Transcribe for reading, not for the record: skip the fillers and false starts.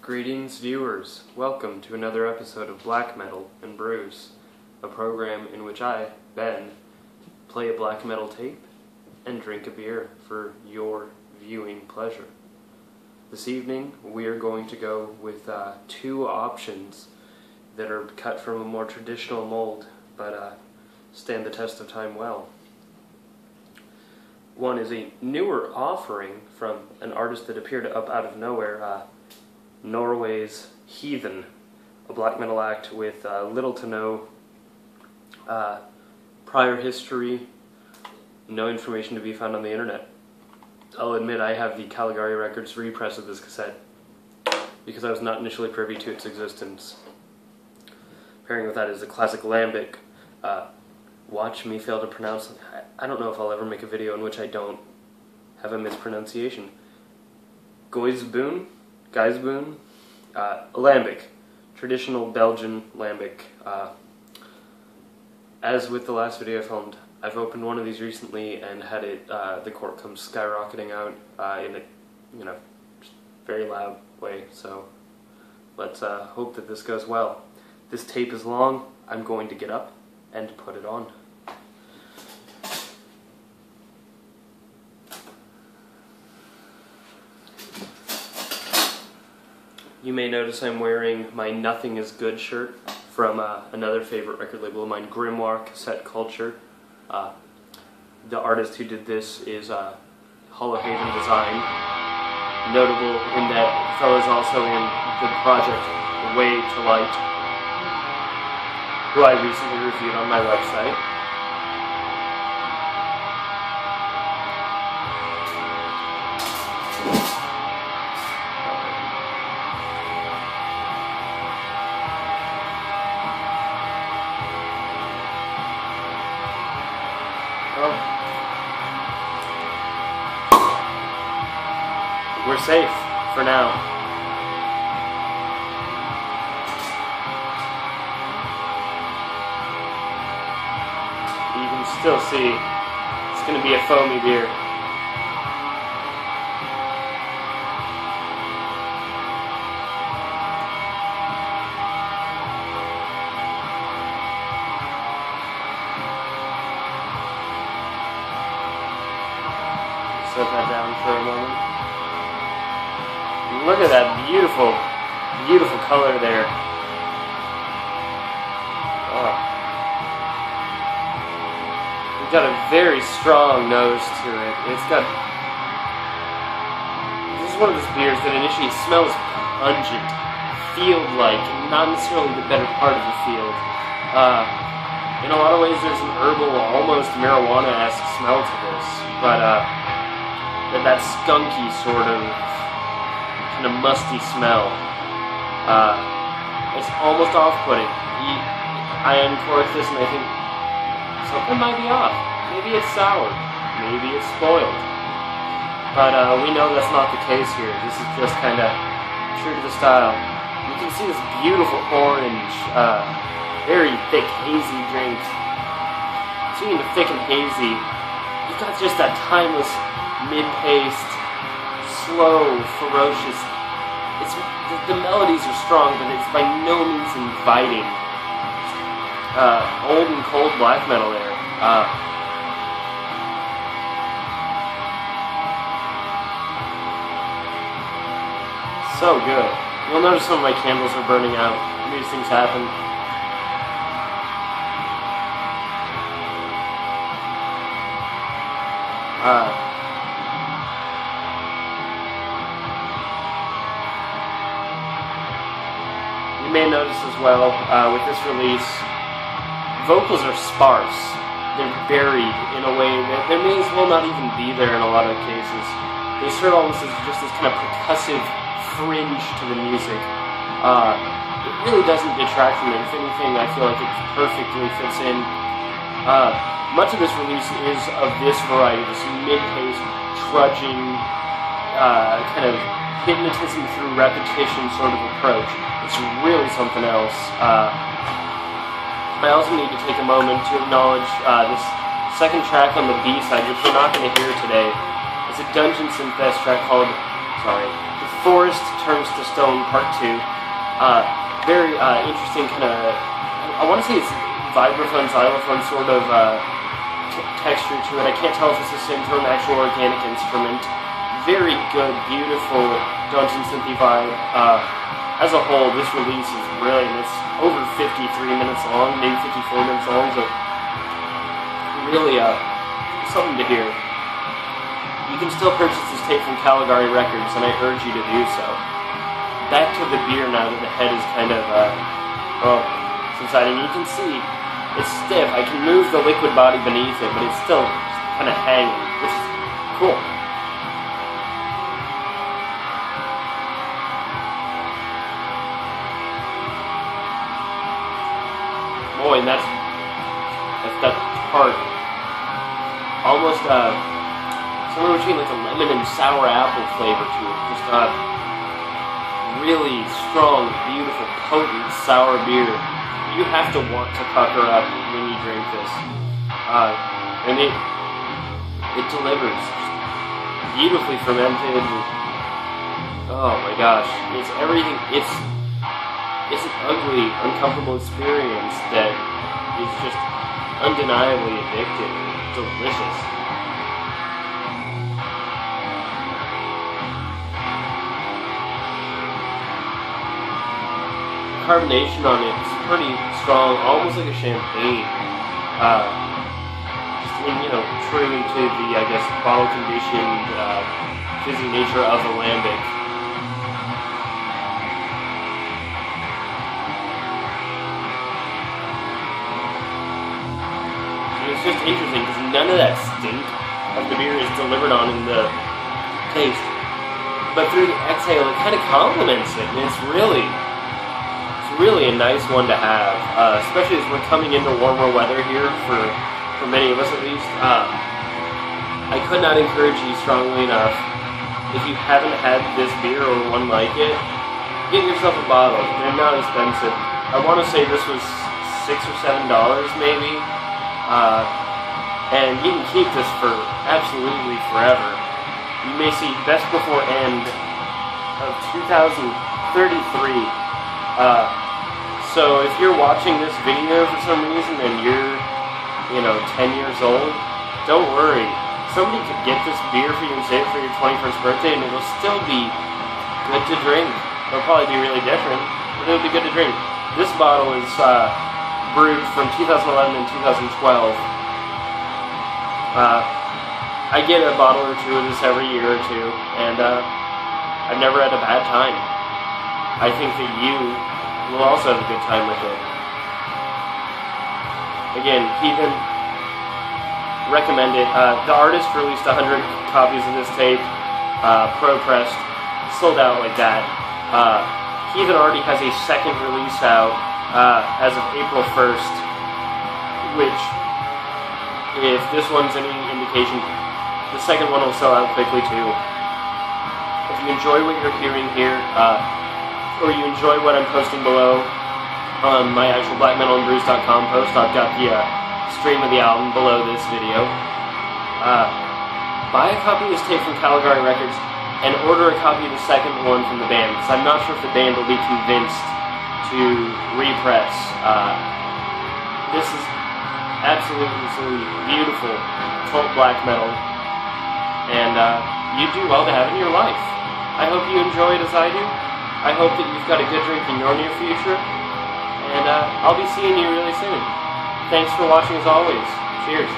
Greetings, viewers. Welcome to another episode of Black Metal and Brews, a program in which I, Ben, play a black metal tape and drink a beer for your viewing pleasure. This evening, we are going to go with two options that are cut from a more traditional mold, but stand the test of time well. One is a newer offering from an artist that appeared up out of nowhere, Geuze Heathen, a black metal act with little to no prior history, no information to be found on the internet. I'll admit I have the Caligari Records repress of this cassette because I was not initially privy to its existence. Pairing with that is a classic lambic. Watch me fail to pronounce. I don't know if I'll ever make a video in which I don't have a mispronunciation. Geuze Boon lambic, traditional Belgian lambic. As with the last video I filmed, I've opened one of these recently and had it the cork come skyrocketing out in a very loud way. So let's hope that this goes well. This tape is long. I'm going to get up and put it on. You may notice I'm wearing my Nothing Is Good shirt from another favorite record label of mine, Grimoire Cassette Culture. The artist who did this is Oude Design, notable in that the fellow's also in the project Way to Light, who I recently reviewed on my website. We're safe for now. You can still see it's going to be a foamy beer. Set that down for a moment. Look at that beautiful, beautiful color there. Oh. It's got a very strong nose to it. It's got... This is one of those beers that initially smells pungent, field-like, not necessarily the better part of the field. In a lot of ways there's an herbal, almost marijuana-esque smell to this, but that skunky sort of kind of musty smell. It's almost off-putting. I uncork this and I think something might be off. Maybe it's sour. Maybe it's spoiled. But we know that's not the case here. This is just kind of true to the style. You can see this beautiful orange, very thick, hazy drink. Speaking of thick and hazy, you've got just that timeless, mid-paced, slow, ferocious. The melodies are strong, but it's by no means inviting. Old and cold black metal there. So good. You'll notice some of my candles are burning out. These things happen. You may notice as well, with this release, vocals are sparse. They're buried in a way that they may as well not even be there in a lot of cases. They serve almost as just this kind of percussive fringe to the music. It really doesn't detract from it. If anything, I feel like it perfectly fits in. Much of this release is of this variety, this mid-paced, trudging, kind of hypnotism through repetition sort of approach. It's really something else. I also need to take a moment to acknowledge this second track on the B-side, which we're not going to hear today. It's a Dungeon Synth track called, The Forest Turns to Stone Part 2. Very interesting kind of, I want to say it's vibraphone, xylophone sort of texture to it. I can't tell if it's the same for an actual organic instrument. Very good, beautiful dungeon synthy vibe. As a whole, this release is brilliant. It's over 53 minutes long, maybe 54 minutes long, so really something to hear. You can still purchase this tape from Caligari Records, and I urge you to do so. Back to the beer now that the head is kind of, subsiding. You can see it's stiff. I can move the liquid body beneath it, but it's still kind of hanging, which is cool. Boy, and that's got tart. Almost somewhere between like a lemon and sour apple flavor to it. Just really strong, beautiful, potent sour beer. You have to want to pucker up when you drink this. And it delivers. Beautifully fermented. Oh my gosh. It's everything. It's an ugly, uncomfortable experience that is just undeniably addictive. Delicious. The carbonation on it is pretty strong, almost like a champagne. Just in, true to the, I guess, bottle-conditioned, fizzy nature of a lambic. It's just interesting because none of that stink of the beer is delivered on in the taste, but through the exhale it kind of complements it, and it's really a nice one to have, especially as we're coming into warmer weather here for many of us at least. I could not encourage you strongly enough, if you haven't had this beer or one like it, get yourself a bottle. They're not expensive. I want to say this was $6 or $7 maybe. And you can keep this for absolutely forever. You may see best before end of 2033. So if you're watching this video for some reason and you're, 10 years old, don't worry. Somebody could get this beer for you and save it for your 21st birthday, and it'll still be good to drink. It'll probably be really different, but it'll be good to drink. This bottle is brewed from 2011 and 2012. I get a bottle or two of this every year or two, and I've never had a bad time. I think that you will also have a good time with it. Again, Heathen, recommend it. The artist released 100 copies of this tape, pro-pressed, sold out like that. Heathen already has a second release out as of April 1st, which, if this one's any indication, the second one will sell out quickly too. If you enjoy what you're hearing here, or you enjoy what I'm posting below on my actual blackmetalandbrews.com post, I've got the stream of the album below this video. Buy a copy of this tape from Caligari Records and order a copy of the second one from the band, because I'm not sure if the band will be convinced to repress. This is absolutely beautiful cult black metal, and you do well to have in your life. I hope you enjoy it as I do. I hope that you've got a good drink in your near future, and I'll be seeing you really soon. Thanks for watching as always. Cheers.